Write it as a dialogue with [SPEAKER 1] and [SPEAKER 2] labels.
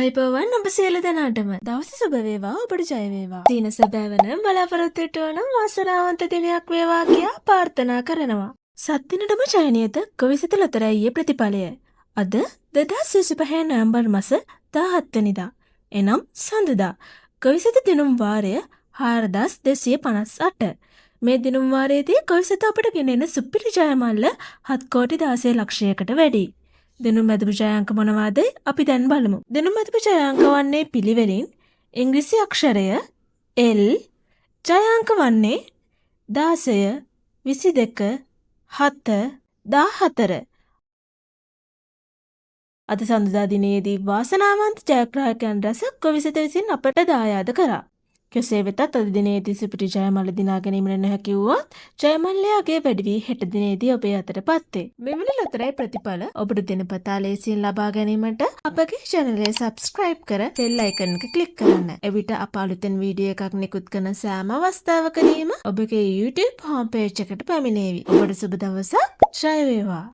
[SPEAKER 1] අයිබෝවන් ඔබ සියලු දෙනාටම දවස සුබ වේවා ඔබට ජය වේවා. දින සැබෑවන බලාපොරොත්තු වන වාසනාවන්ත දිනයක් වේවා කියා ප්‍රාර්ථනා කරනවා. සත් දිනටම චයනියත කොවිසිත ලොතරැයියේ ප්‍රතිඵලය. අද 2025 නොවැම්බර් මාස 17 වෙනිදා. එනම් සඳුදා. කොවිසිත දිනුම් වාරය 4258. මේ දිනුම් වාරයේදී කොවිසිත අපට ගෙනෙන සුපිරි ජයමල්ල 7,16,00,000කට වැඩි. දිනුම් මැදපු ජයාංක මොනවාද? අපි දැන් බලමු. දිනුම් මැදපු ජයාංක වන්නේ පිළිවෙලින් ඉංග්‍රීසි අක්ෂරය L, ජයාංක වන්නේ 16, 22, 7, 14. අද සඳුදා දිනයේදී වාසනාවන්ත ජයග්‍රාහකයන් රැසක් කොවිසිත විසින් අපට දායාද කරා. කෙසේ වෙතත් අද දිනයේදී සුපිරි ජයමල්ල දිනා ගැනීමට නොහැකි වුවත් ජයමල්ලයාගේ වැඩි වී හෙට දිනේදී ඔබේ අතටපත් වේ. මෙවැනි ලොතරැයි ප්‍රතිඵල ඔබට දිනපතා ලේසියෙන් ලබා ගැනීමට අපගේ channel එක subscribe කර bell icon එක click කරන්න. එවිට අප අලුතෙන් වීඩියෝ එකක් නිකුත් කරන සෑම අවස්ථාවකදීම ඔබගේ YouTube home page එකට පැමිණේවි. ඔබට සුබ දවසක්. ජය වේවා.